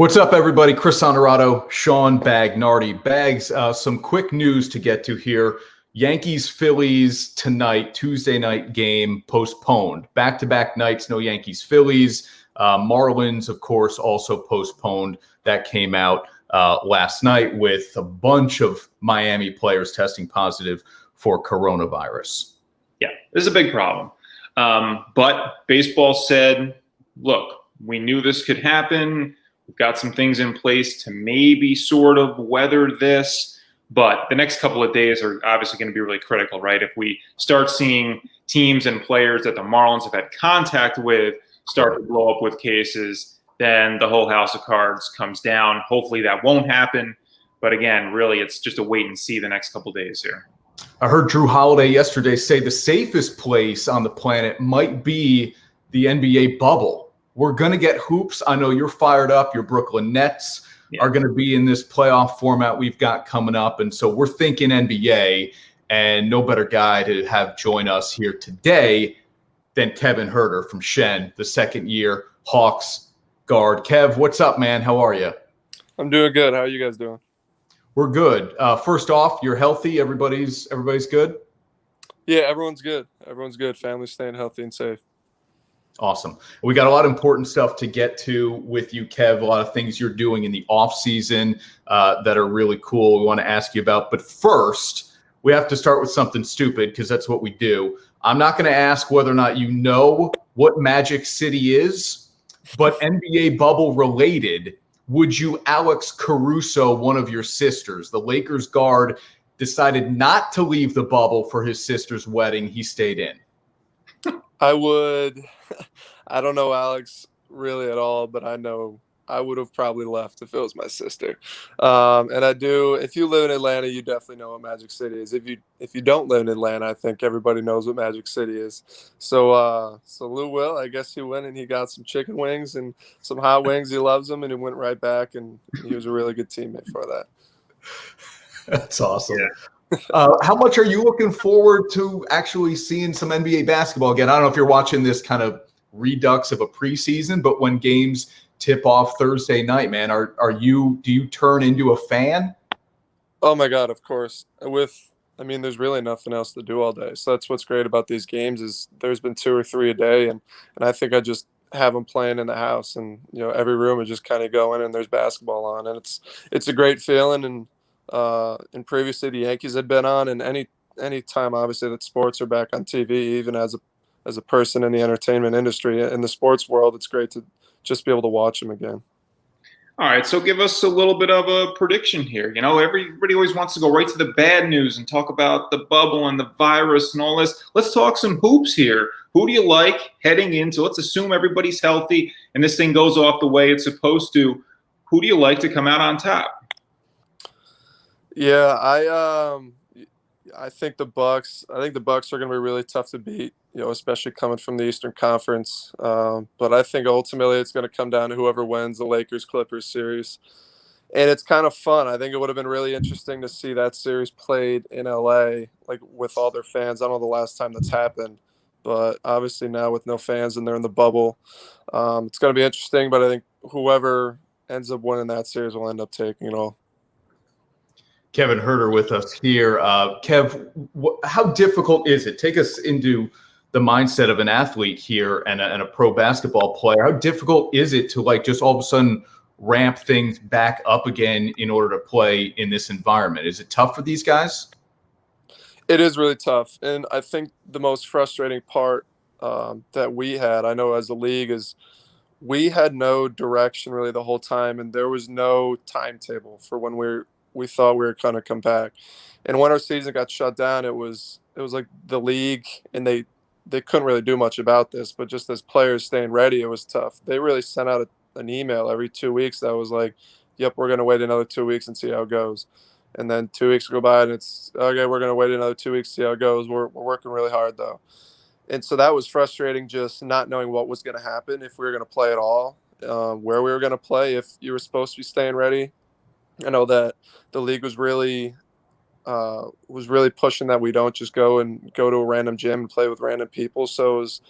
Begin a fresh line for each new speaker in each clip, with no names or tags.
What's up, everybody? Chris Onorato, Sean Bagnardi. Bags, some quick news to get to here. Yankees-Phillies tonight, Tuesday night game postponed. Back-to-back nights, no Yankees-Phillies. Marlins, of course, also postponed. That came out last night with a bunch of Miami players testing positive for coronavirus.
Yeah, this is a big problem. But baseball said, look, we knew this could happen. We've got some things in place to maybe sort of weather this. But the next couple of days are obviously going to be really critical, right? If we start seeing teams and players that the Marlins have had contact with start to blow up with cases, then the whole house of cards comes down. Hopefully that won't happen. But again, really, it's just a wait and see the next couple of days here.
I heard Drew Holiday yesterday say the safest place on the planet might be the NBA bubble. We're going to get hoops. I know you're fired up. Your Brooklyn Nets are going to be in this playoff format we've got coming up. And so we're thinking NBA, and no better guy to have join us here today than Kevin Huerter from Shen, the second-year Hawks guard. Kev, what's up, man? How are you?
I'm doing good. How are you guys doing?
We're good. First off, you're healthy. Everybody's good?
Yeah, everyone's good. Everyone's good. Family's staying healthy and safe.
Awesome. We got a lot of important stuff to get to with you, Kev. A lot of things you're doing in the off season that are really cool. We want to ask you about. But first, we have to start with something stupid because that's what we do. I'm not going to ask whether or not you know what Magic City is, but NBA bubble related. Would you Alex Caruso, one of your sisters? The Lakers guard decided not to leave the bubble for his sister's wedding. He stayed in.
I would. I don't know Alex really at all, but I know I would have probably left if it was my sister. And I do. If you live in Atlanta, you definitely know what Magic City is. If you don't live in Atlanta, I think everybody knows what Magic City is. So Lou Will, I guess he went and he got some chicken wings and some hot wings. He loves them, and he went right back, and he was a really good teammate for that.
That's awesome. Yeah. How much are you looking forward to actually seeing some NBA basketball again? I don't know if you're watching this kind of redux of a preseason, but when games tip off Thursday night, man, do you turn into a fan?
Oh my God, of course. There's really nothing else to do all day. So that's what's great about these games is there's been 2 or 3 a day, and I think I just have them playing in the house, and every room is just kind of going and there's basketball on, and it's a great feeling. And previously the Yankees had been on, and any time obviously that sports are back on TV, even as a person in the entertainment industry in the sports world, it's great to just be able to watch them again.
All right, so give us a little bit of a prediction here. Everybody always wants to go right to the bad news and talk about the bubble and the virus and all this. Let's talk some hoops here. Who do you like heading into? Let's assume everybody's healthy and this thing goes off the way it's supposed to. Who do you like to come out on top?
Yeah, I think the Bucks. I think the Bucks are going to be really tough to beat, especially coming from the Eastern Conference. But I think ultimately it's going to come down to whoever wins the Lakers-Clippers series. And it's kind of fun. I think it would have been really interesting to see that series played in LA, like with all their fans. I don't know the last time that's happened, but obviously now with no fans and they're in the bubble, it's going to be interesting. But I think whoever ends up winning that series will end up taking it all.
Kevin Huerter with us here. Kev, how difficult is it? Take us into the mindset of an athlete here and a pro basketball player. How difficult is it to just all of a sudden ramp things back up again in order to play in this environment? Is it tough for these guys?
It is really tough. And I think the most frustrating part that we had, I know as a league, is we had no direction really the whole time, and there was no timetable for when we thought we were going to come back. And when our season got shut down, it was like the league, and they couldn't really do much about this, but just as players staying ready, it was tough. They really sent out an email every 2 weeks that was like, yep, we're going to wait another 2 weeks and see how it goes. And then 2 weeks go by and it's, okay, we're going to wait another 2 weeks, see how it goes. We're working really hard though. And so that was frustrating, just not knowing what was going to happen, if we were going to play at all, where we were going to play, if you were supposed to be staying ready. I know that the league was really pushing that we don't just go to a random gym and play with random people. So it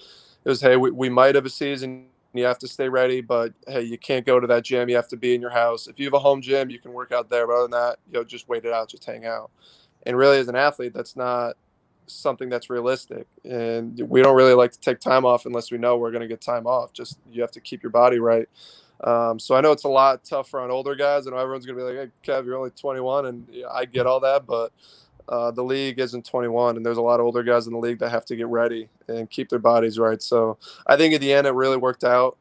was hey, we might have a season. You have to stay ready, but hey, you can't go to that gym. You have to be in your house. If you have a home gym, you can work out there. But other than that, just wait it out, just hang out. And really, as an athlete, that's not something that's realistic. And we don't really like to take time off unless we know we're going to get time off. Just you have to keep your body right. So I know it's a lot tougher on older guys. I know everyone's going to be like, hey, Kev, you're only 21. And yeah, I get all that. But the league isn't 21, and there's a lot of older guys in the league that have to get ready and keep their bodies right. So I think at the end, it really worked out.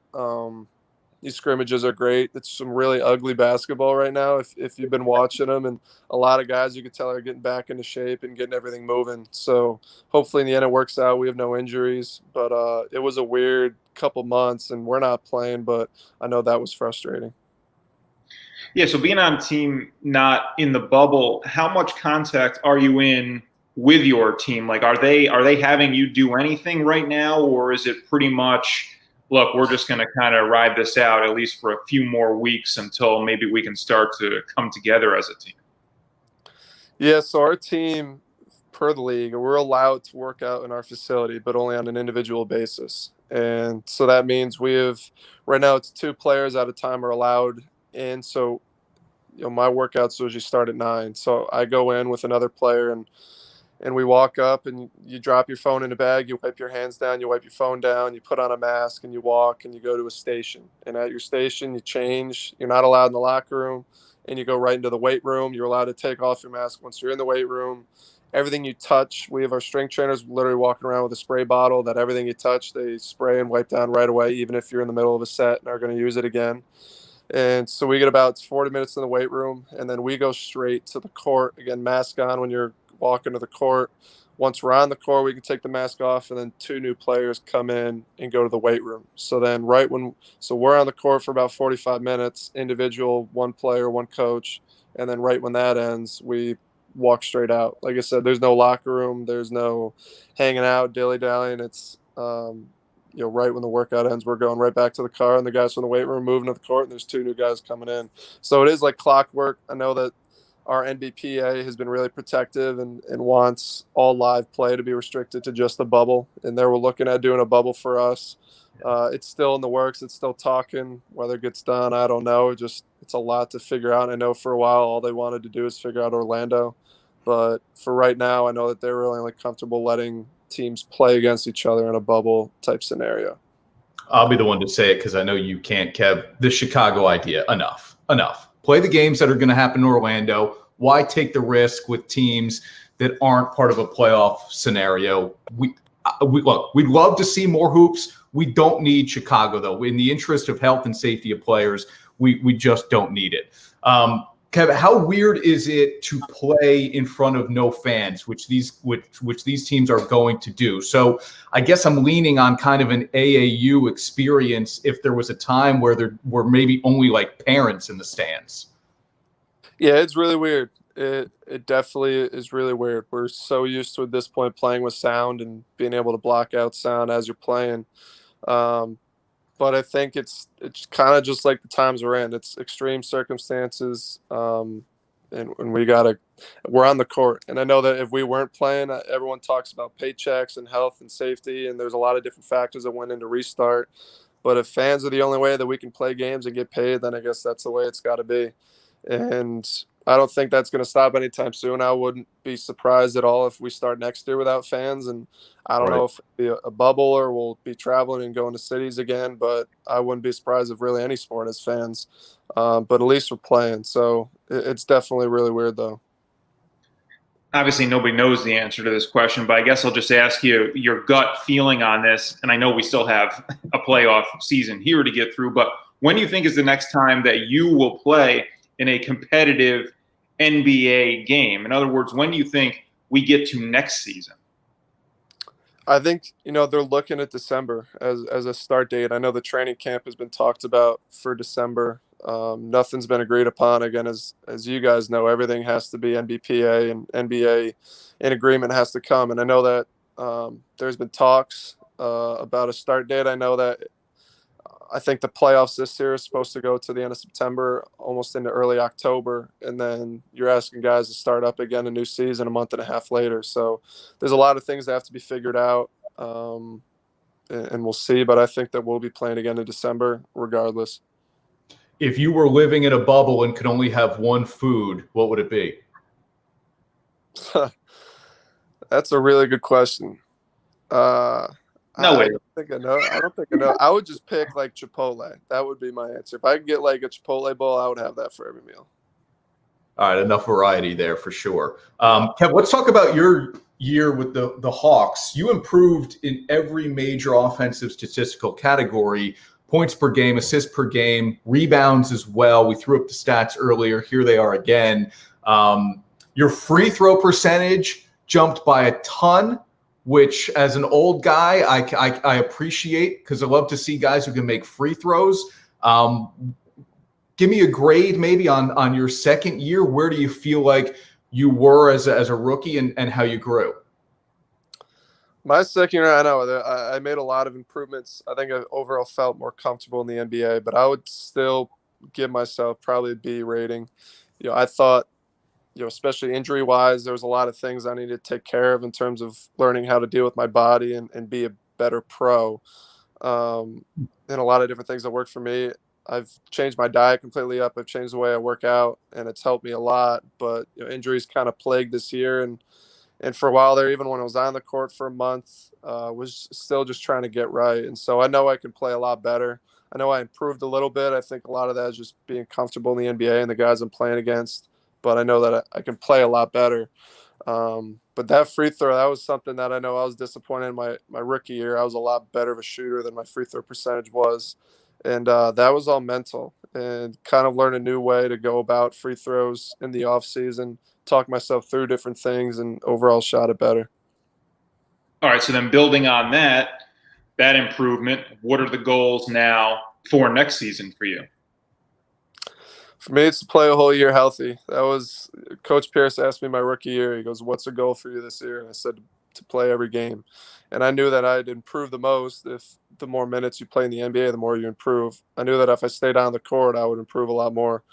These scrimmages are great. It's some really ugly basketball right now if you've been watching them, and a lot of guys you can tell are getting back into shape and getting everything moving. So hopefully in the end it works out. We have no injuries, but it was a weird couple months, and we're not playing, but I know that was frustrating.
Yeah, so being on a team not in the bubble, how much contact are you in with your team? Like, are they having you do anything right now, or is it pretty much, look, we're just going to kind of ride this out at least for a few more weeks until maybe we can start to come together as a team?
Yeah, so our team, per the league, we're allowed to work out in our facility, but only on an individual basis. And so that means we have, right now, it's 2 players at a time are allowed in. So, my workouts usually start at 9. So I go in with another player, and we walk up, and you drop your phone in a bag, you wipe your hands down, you wipe your phone down, you put on a mask, and you walk, and you go to a station. And at your station, you change. You're not allowed in the locker room, and you go right into the weight room. You're allowed to take off your mask once you're in the weight room. Everything you touch, we have our strength trainers literally walking around with a spray bottle that everything you touch, they spray and wipe down right away, even if you're in the middle of a set and are going to use it again. And so we get about 40 minutes in the weight room, and then we go straight to the court. Again, mask on when you're walking to the court. Once we're on the court, we can take the mask off, and then 2 new players come in and go to the weight room. So then so we're on the court for about 45 minutes, individual, 1 player, 1 coach. And then right when that ends, we walk straight out. Like I said, there's no locker room. There's no hanging out, dilly-dallying. It's, right when the workout ends, we're going right back to the car, and the guys from the weight room moving to the court, and there's 2 new guys coming in. So it is like clockwork. I know that our NBPA has been really protective and wants all live play to be restricted to just the bubble. And they were looking at doing a bubble for us. It's still in the works. It's still talking. Whether it gets done, I don't know. It's a lot to figure out. I know for a while all they wanted to do is figure out Orlando. But for right now, I know that they're really only comfortable letting teams play against each other in a bubble type scenario.
I'll be the one to say it because I know you can't, Kev. The Chicago idea, enough. Play the games that are going to happen in Orlando. Why take the risk with teams that aren't part of a playoff scenario? Look, we'd love to see more hoops. We don't need Chicago, though. In the interest of health and safety of players, we just don't need it. Kevin, how weird is it to play in front of no fans, which these teams are going to do? So I guess I'm leaning on kind of an AAU experience if there was a time where there were maybe only like parents in the stands.
Yeah, it's really weird. It definitely is really weird. We're so used to at this point playing with sound and being able to block out sound as you're playing. But I think it's kind of just like the times we're in. It's extreme circumstances, and we're on the court. And I know that if we weren't playing, everyone talks about paychecks and health and safety, and there's a lot of different factors that went into restart. But if fans are the only way that we can play games and get paid, then I guess that's the way it's got to be. And I don't think that's going to stop anytime soon. I wouldn't be surprised at all if we start next year without fans. And I don't know if it'll be a bubble or we'll be traveling and going to cities again, but I wouldn't be surprised if really any sport has fans. But at least we're playing. So it's definitely really weird, though.
Obviously, nobody knows the answer to this question, but I guess I'll just ask you your gut feeling on this. And I know we still have a playoff season here to get through, but when do you think is the next time that you will play in a competitive NBA game? In other words, when do you think we get to next season?
I think, they're looking at December as a start date. I know the training camp has been talked about for December. Nothing's been agreed upon. Again, as you guys know, everything has to be NBPA and NBA in agreement has to come. And I know that there's been talks about a start date. I think the playoffs this year is supposed to go to the end of September, almost into early October. And then you're asking guys to start up again a new season a month and a half later. So there's a lot of things that have to be figured out. and we'll see. But I think that we'll be playing again in December regardless.
If you were living in a bubble and could only have one food, what would it be?
That's a really good question.
No
I
way.
don't think I know. I don't think I know. I would just pick like Chipotle. That would be my answer. If I could get like a Chipotle bowl, I would have that for every meal.
All right, enough variety there for sure. Kev, let's talk about your year with the Hawks. You improved in every major offensive statistical category: points per game, assists per game, rebounds as well. We threw up the stats earlier. Here they are again. Your free throw percentage jumped by a ton, which as an old guy, I appreciate, because I love to see guys who can make free throws. Give me a grade maybe on your second year. Where do you feel like you were as a rookie and how you grew?
My second year, I know I made a lot of improvements. I think I overall felt more comfortable in the NBA, but I would still give myself probably a B rating. I thought, especially injury wise, there was a lot of things I needed to take care of in terms of learning how to deal with my body and be a better pro. And a lot of different things that worked for me. I've changed my diet completely up. I've changed the way I work out, and it's helped me a lot. But injuries kind of plagued this year, and for a while there, even when I was on the court for a month, was still just trying to get right. And so I know I can play a lot better. I know I improved a little bit. I think a lot of that is just being comfortable in the NBA and the guys I'm playing against. But I know that I can play a lot better. But that free throw, that was something that I know I was disappointed in my rookie year. I was a lot better of a shooter than my free throw percentage was. And that was all mental, and kind of learn a new way to go about free throws in the off season, talk myself through different things, and overall shot it better.
All right, so then building on that improvement, what are the goals now for next season for you?
For me, it's to play a whole year healthy. That was Coach Pierce asked me my rookie year. He goes, "What's the goal for you this year?" And I said, to play every game. And I knew that I'd improve the most if the more minutes you play in the NBA, the more you improve. I knew that if I stayed on the court, I would improve a lot more.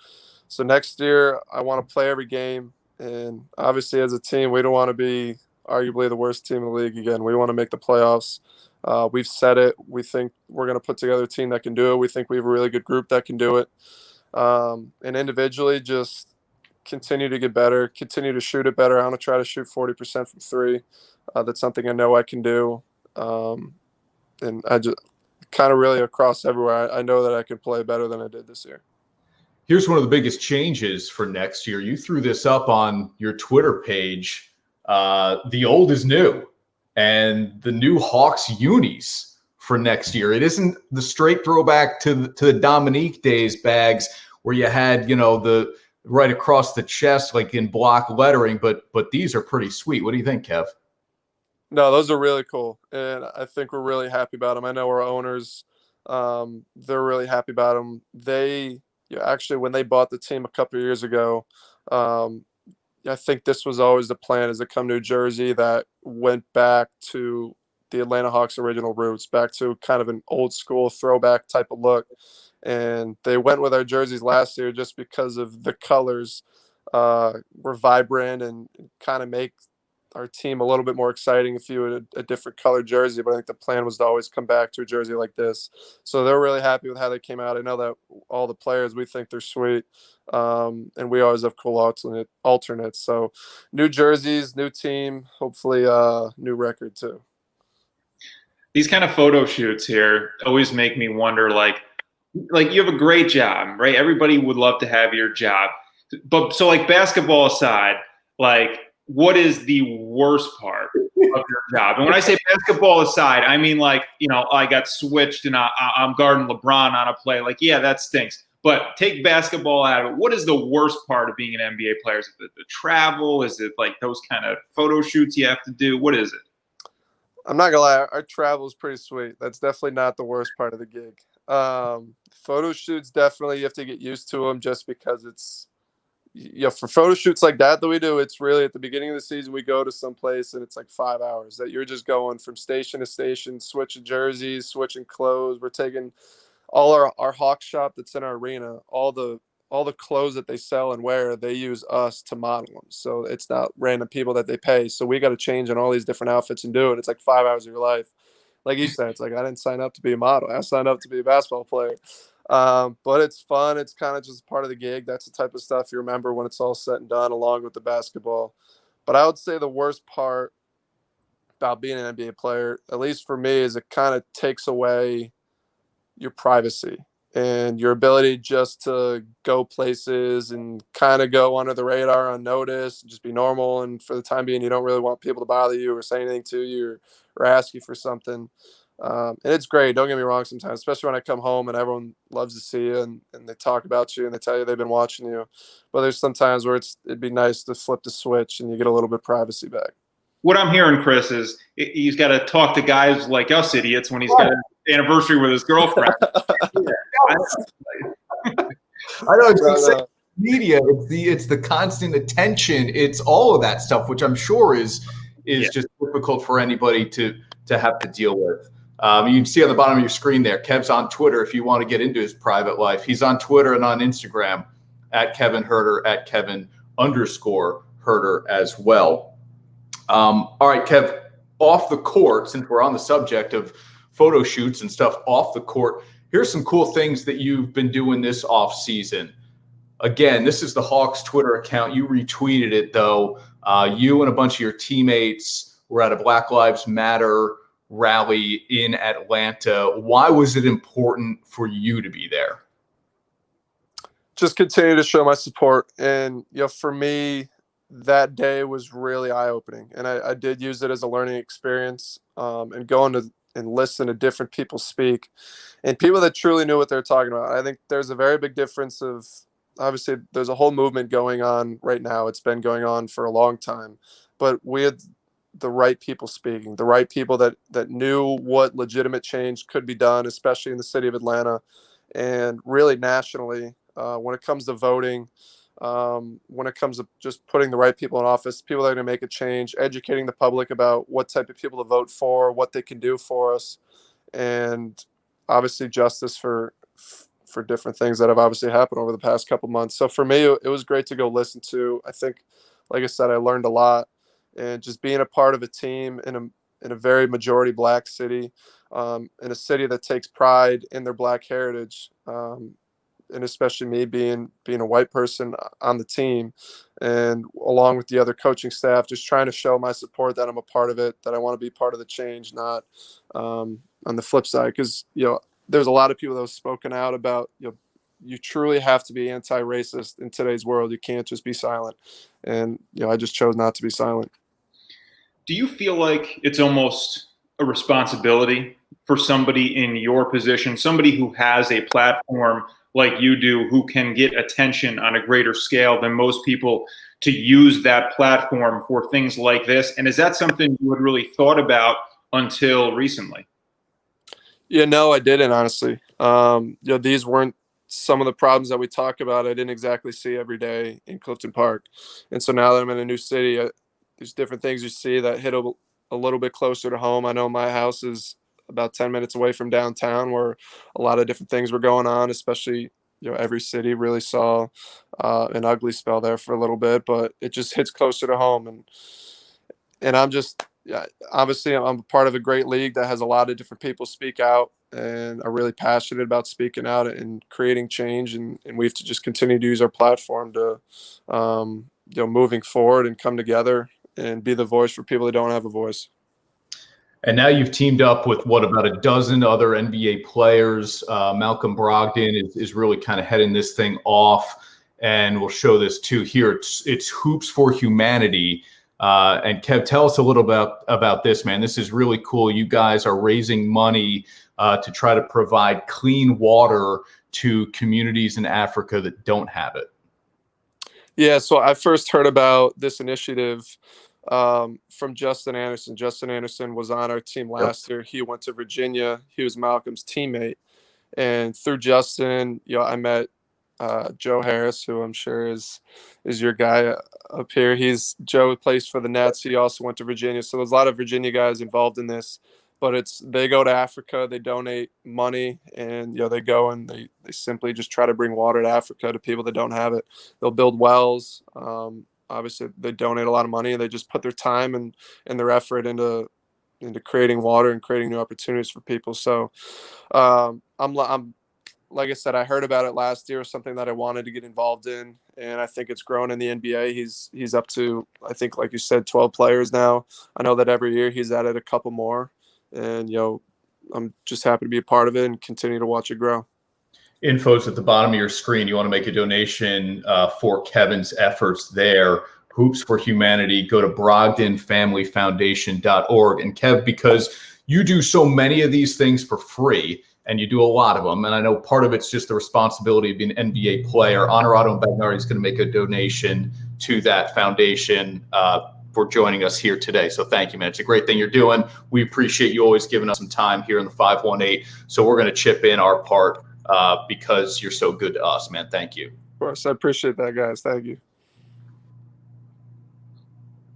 So next year, I want to play every game. And obviously, as a team, we don't want to be arguably the worst team in the league again. We want to make the playoffs. We've said it. We think we're going to put together a team that can do it. We think we have a really good group that can do it. And individually, just continue to get better, continue to shoot it better. I want to try to shoot 40% from three. That's something I know I can do. And I just kind of really across everywhere, I know that I can play better than I did this year.
Here's one of the biggest changes for next year. You threw this up on your Twitter page. The old is new, and the new Hawks unis for next year. It isn't the straight throwback to the Dominique days bags where you had, the right across the chest, like in block lettering, but these are pretty sweet. What do you think, Kev?
No, those are really cool, and I think we're really happy about them. I know our owners, they're really happy about them. They actually, when they bought the team a couple of years ago, I think this was always the plan, is to come New Jersey that went back to the Atlanta Hawks' original roots, back to kind of an old school throwback type of look. And they went with our jerseys last year just because of the colors were vibrant and kind of make our team a little bit more exciting if you had a different colored jersey. But I think the plan was to always come back to a jersey like this. So they're really happy with how they came out. I know that all the players, we think they're sweet. And we always have cool alternates. So new jerseys, new team, hopefully new record too.
These kind of photo shoots here always make me wonder, like you have a great job, right? Everybody would love to have your job. But so like basketball aside, like what is the worst part of your job? And when I say basketball aside, I mean like, I got switched and I'm guarding LeBron on a play. Like, yeah, that stinks. But take basketball out of it. What is the worst part of being an NBA player? Is it the travel? Is it like those kind of photo shoots you have to do? What is it?
I'm not gonna lie, our travel is pretty sweet. That's definitely not the worst part of the gig. Photo shoots, definitely you have to get used to them, just because it's, for photo shoots like that we do, it's really at the beginning of the season, we go to some place and it's like 5 hours that you're just going from station to station, switching jerseys, switching clothes. We're taking all our Hawk shop that's in our arena, all the clothes that they sell and wear, they use us to model them. So it's not random people that they pay. So we got to change in all these different outfits and do it. It's like 5 hours of your life. like you said, it's like I didn't sign up to be a model. I signed up to be a basketball player. But it's fun. It's kind of just part of the gig. That's the type of stuff you remember when it's all said and done, along with the basketball. But I would say the worst part about being an NBA player, at least for me, is it kind of takes away your privacy and your ability just to go places and kind of go under the radar unnoticed and just be normal. And for the time being, you don't really want people to bother you or say anything to you or ask you for something. And it's great. Don't get me wrong sometimes, especially when I come home and everyone loves to see you and they talk about you and they tell you they've been watching you. But there's some times where it'd be nice to flip the switch and you get a little bit of privacy back.
What I'm hearing, Chris, is he's got to talk to guys like us idiots when he's got an anniversary with his girlfriend.
I know it's media. It's the constant attention. It's all of that stuff, which I'm sure is just difficult for anybody to have to deal with. You can see on the bottom of your screen there, Kev's on Twitter if you want to get into his private life. He's on Twitter and on Instagram at Kevin Huerter, at Kevin_Huerter as well. All right, Kev, off the court, since we're on the subject of photo shoots and stuff off the court, here's some cool things that you've been doing this off season. Again, this is the Hawks Twitter account. You retweeted it, though. You and a bunch of your teammates were at a Black Lives Matter rally in Atlanta. Why was it important for you to be there?
Just continue to show my support. And, for me, that day was really eye-opening. And I did use it as a learning experience and going to and listen to different people speak and people that truly knew what they're talking about. I think there's a very big difference of, obviously, there's a whole movement going on right now. It's been going on for a long time. But we had the right people speaking, the right people that knew what legitimate change could be done, especially in the city of Atlanta and really nationally when it comes to voting, when it comes to just putting the right people in office, people that are going to make a change, educating the public about what type of people to vote for, what they can do for us, and obviously justice for different things that have obviously happened over the past couple months. So for me, it was great to go listen to. I think, like I said, I learned a lot. And just being a part of a team in a very majority Black city, in a city that takes pride in their Black heritage, and especially me being a white person on the team, and along with the other coaching staff, just trying to show my support that I'm a part of it, that I want to be part of the change, not on the flip side, because there's a lot of people that have spoken out about you truly have to be anti-racist in today's world. You can't just be silent, and I just chose not to be silent.
Do you feel like it's almost a responsibility for somebody in your position, somebody who has a platform like you do, who can get attention on a greater scale than most people, to use that platform for things like this? And is that something you had really thought about until recently?
Yeah, no, I didn't, honestly. These weren't some of the problems that we talk about. I didn't exactly see every day in Clifton Park. And so now that I'm in a new city, there's different things you see that hit a little bit closer to home. I know my house is about 10 minutes away from downtown, where a lot of different things were going on, especially, every city really saw an ugly spell there for a little bit, but it just hits closer to home. And I'm just, obviously I'm a part of a great league that has a lot of different people speak out and are really passionate about speaking out and creating change. And we have to just continue to use our platform to, moving forward and come together and be the voice for people that don't have a voice.
And now you've teamed up with about a dozen other NBA players. Malcolm Brogdon is really kind of heading this thing off, and we'll show this too here. It's Hoops for Humanity. And Kev, tell us a little about this, man. This is really cool. You guys are raising money to try to provide clean water to communities in Africa that don't have it. Yeah,
so I first heard about this initiative from Justin Anderson. Justin Anderson was on our team last year. He went to Virginia. He was Malcolm's teammate. And through Justin, I met Joe Harris, who I'm sure is your guy up here. Joe plays for the Nets. He also went to Virginia. So there's a lot of Virginia guys involved in this. But they go to Africa, they donate money, and they go and they simply just try to bring water to Africa to people that don't have it. They'll build wells. Obviously, they donate a lot of money, and they just put their time and their effort into into creating water and creating new opportunities for people. So I'm like I said, I heard about it last year, something that I wanted to get involved in, and I think it's grown in the NBA. He's up to, I think, like you said, 12 players now. I know that every year he's added a couple more, and I'm just happy to be a part of it and continue to watch it grow.
Info's at the bottom of your screen. You want to make a donation for Kevin's efforts there. Hoops for Humanity. Go to brogdonfamilyfoundation.org. And Kev, because you do so many of these things for free, and you do a lot of them, and I know part of it's just the responsibility of being an NBA player, Onorato Bagnardi is going to make a donation to that foundation for joining us here today. So thank you, man. It's a great thing you're doing. We appreciate you always giving us some time here in the 518. So we're going to chip in our part because you're so good to us, man. Thank you.
Of course. I appreciate that, guys. Thank you.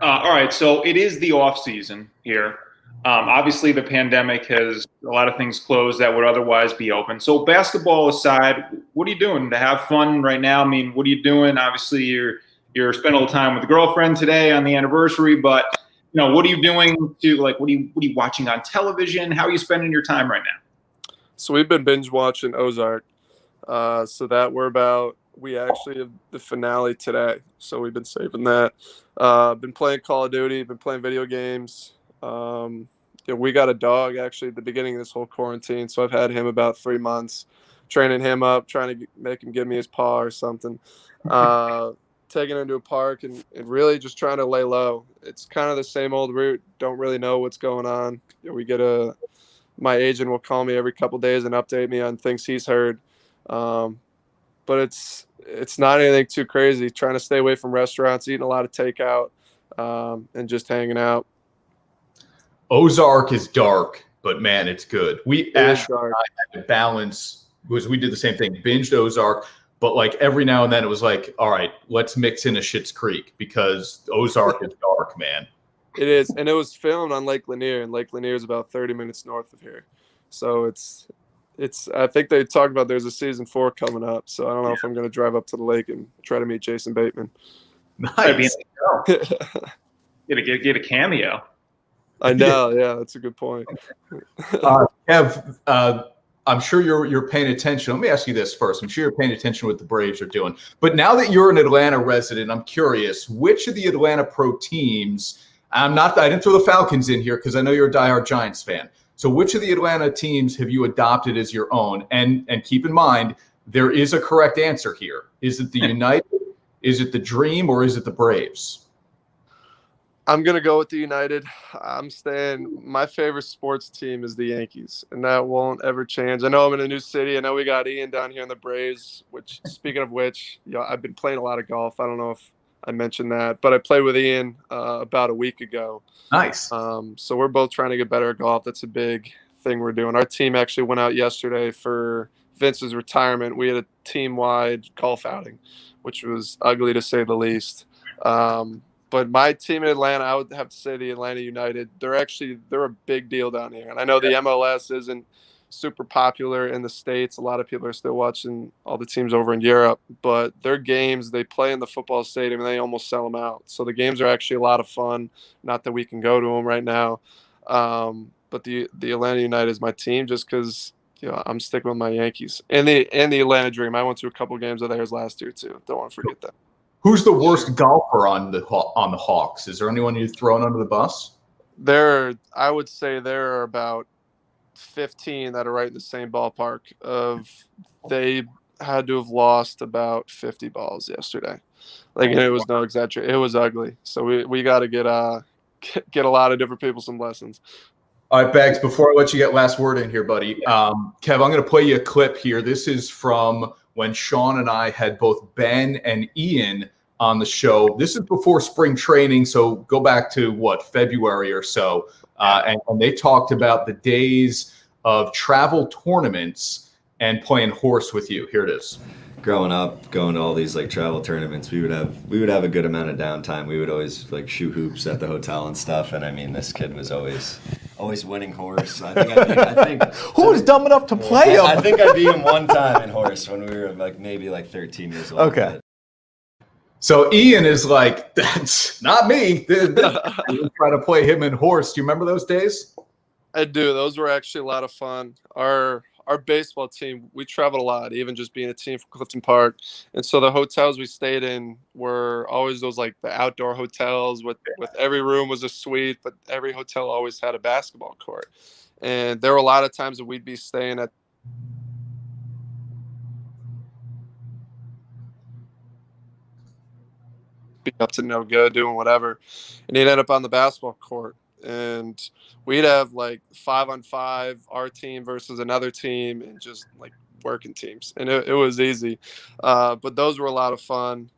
All right. So it is the off season here. Obviously, the pandemic has a lot of things closed that would otherwise be open. So basketball aside, what are you doing to have fun right now? I mean, what are you doing? Obviously, you're spending a little time with the girlfriend today on the anniversary, but what are you doing to what are you watching on television? How are you spending your time right now?
So we've been binge watching Ozark. So that we actually have the finale today. So we've been saving that. Been playing Call of Duty, been playing video games. We got a dog actually at the beginning of this whole quarantine. So I've had him about 3 months, training him up, trying to make him give me his paw or something. Taking him to a park and really just trying to lay low. It's kind of the same old route. Don't really know what's going on. My agent will call me every couple of days and update me on things he's heard. But it's not anything too crazy. Trying to stay away from restaurants, eating a lot of takeout, and just hanging out.
Ozark is dark, but man, it's good. Ash and I had to balance because we did the same thing, binged Ozark, but like every now and then it was like, all right, let's mix in a Schitt's Creek because Ozark is dark, man.
It is, and it was filmed on Lake Lanier, and Lake Lanier is about 30 minutes north of here. So it's. I think they talked about there's a season 4 coming up, so I don't know if I'm going to drive up to the lake and try to meet Jason Bateman.
Nice.
Get a cameo.
I know, yeah, that's a good point.
Kev, I'm sure you're paying attention. Let me ask you this first. I'm sure you're paying attention to what the Braves are doing. But now that you're an Atlanta resident, I'm curious, which of the Atlanta pro teams, I didn't throw the Falcons in here because I know you're a diehard Giants fan. So which of the Atlanta teams have you adopted as your own? And keep in mind, there is a correct answer here. Is it the United, is it the Dream, or is it the Braves?
I'm going to go with the United. My favorite sports team is the Yankees, and that won't ever change. I know I'm in a new city. I know we got Ian down here in the Braves, which, speaking of which, I've been playing a lot of golf. I don't know if I mentioned that, but I played with Ian about a week ago.
Nice.
So we're both trying to get better at golf. That's a big thing we're doing. Our team actually went out yesterday for Vince's retirement. We had a team-wide golf outing, which was ugly to say the least. But my team in Atlanta, I would have to say the Atlanta United. They're a big deal down here. And I know the MLS isn't super popular in the States. A lot of people are still watching all the teams over in Europe. But their games, they play in the football stadium, and they almost sell them out. So the games are actually a lot of fun. Not that we can go to them right now. But the Atlanta United is my team just because I'm sticking with my Yankees. And the Atlanta Dream. I went to a couple games of theirs last year too. Don't want to forget that.
Who's the worst golfer on the Hawks? Is there anyone you've thrown under the bus?
I would say there are about 15 that are right in the same ballpark. They had to have lost about 50 balls yesterday. And it was no exaggeration. It was ugly. So we got to get a lot of different people some lessons.
All right, Bags, before I let you get last word in here, buddy, Kev, I'm going to play you a clip here. This is from when Sean and I had both Ben and Ian on the show. This is before spring training, so go back to, February or so. And they talked about the days of travel tournaments and playing horse with you. Here it is.
Growing up, going to all these travel tournaments, we would have a good amount of downtime. We would always shoot hoops at the hotel and stuff. And I mean, this kid was always winning horse. I think
who was dumb enough to play him?
I think I beat him one time in horse when we were maybe 13 years old.
Okay.
So Ian is like, that's not me. Try to play him and Horst. Do you remember those days?
I do. Those were actually a lot of fun. Our baseball team, we traveled a lot, even just being a team from Clifton Park. And so the hotels we stayed in were always those like the outdoor hotels with every room was a suite, but every hotel always had a basketball court. And there were a lot of times that we'd be staying at be up to no good, doing whatever. And he'd end up on the basketball court. And we'd have like 5-on-5, our team versus another team, and just like working teams. And it was easy. But those were a lot of fun.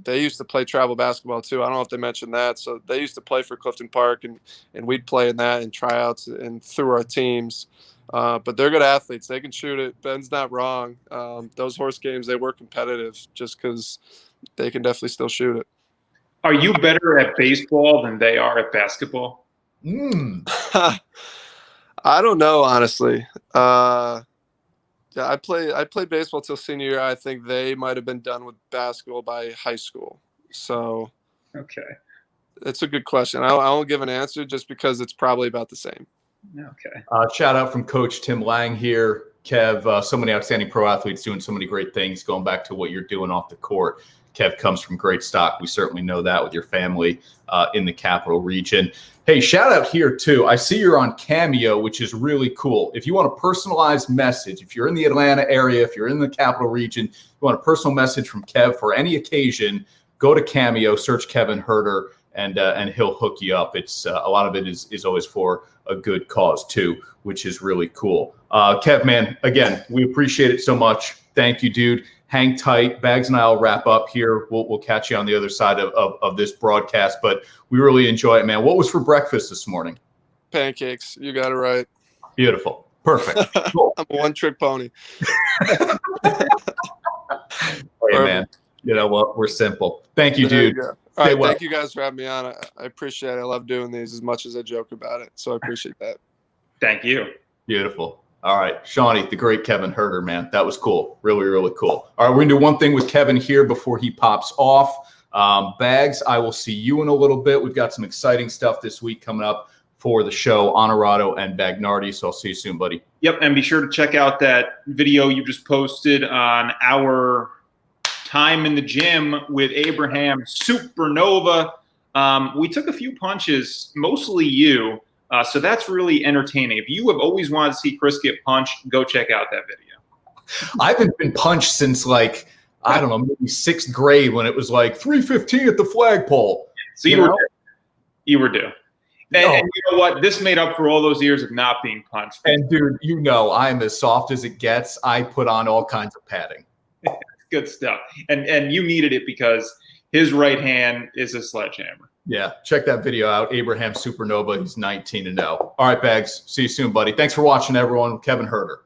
They used to play travel basketball too. I don't know if they mentioned that. So they used to play for Clifton Park, and we'd play in that and tryouts and through our teams. But they're good athletes. They can shoot it. Ben's not wrong. Those horse games, they were competitive just because they can definitely still shoot it.
Are you better at baseball than they are at basketball?
I don't know, honestly. Yeah, I played baseball till senior year. I think they might have been done with basketball by high school. So,
okay,
it's a good question. I won't give an answer just because it's probably about the same.
Okay.
Shout out from Coach Tim Lang here. Kev, so many outstanding pro athletes doing so many great things. Going back to what you're doing off the court, Kev comes from great stock. We certainly know that with your family in the Capital Region. Hey, shout out here too. I see you're on Cameo, which is really cool. If you want a personalized message, if you're in the Atlanta area, if you're in the Capital Region, you want a personal message from Kev for any occasion, go to Cameo, search Kevin Huerter, and he'll hook you up. It's a lot of it is always for a good cause too, which is really cool. Kev, man, again, we appreciate it so much. Thank you, dude. Hang tight. Bags and I'll wrap up here. We'll catch you on the other side of this broadcast, but we really enjoy it, man. What was for breakfast this morning?
Pancakes. You got it right.
Beautiful. Perfect. Cool.
I'm a one-trick pony.
Oh, yeah, man. You know what? We're simple. Thank you, dude.
You all right, thank you guys for having me on. I appreciate it. I love doing these as much as I joke about it, so I appreciate that.
Thank you.
Beautiful. All right, Shawnee, the great Kevin Huerter, man. That was cool. Really, really cool. All right, we're going to do one thing with Kevin here before he pops off. Bags, I will see you in a little bit. We've got some exciting stuff this week coming up for the show, Onorato and Bagnardi, so I'll see you soon, buddy.
Yep, and be sure to check out that video you just posted on our time in the gym with Abraham Supernova. We took a few punches, mostly you. So that's really entertaining. If you have always wanted to see Chris get punched, go check out that video.
I haven't been punched since like, I don't know, maybe 6th grade when it was like 3:15 at the flagpole.
So you were due. And you know what? This made up for all those years of not being punched.
And dude, you know, I'm as soft as it gets. I put on all kinds of padding.
Good stuff. And you needed it because his right hand is a sledgehammer.
Yeah, check that video out. Abraham Supernova, he's 19-0. All right, Bags. See you soon, buddy. Thanks for watching, everyone. Kevin Huerter.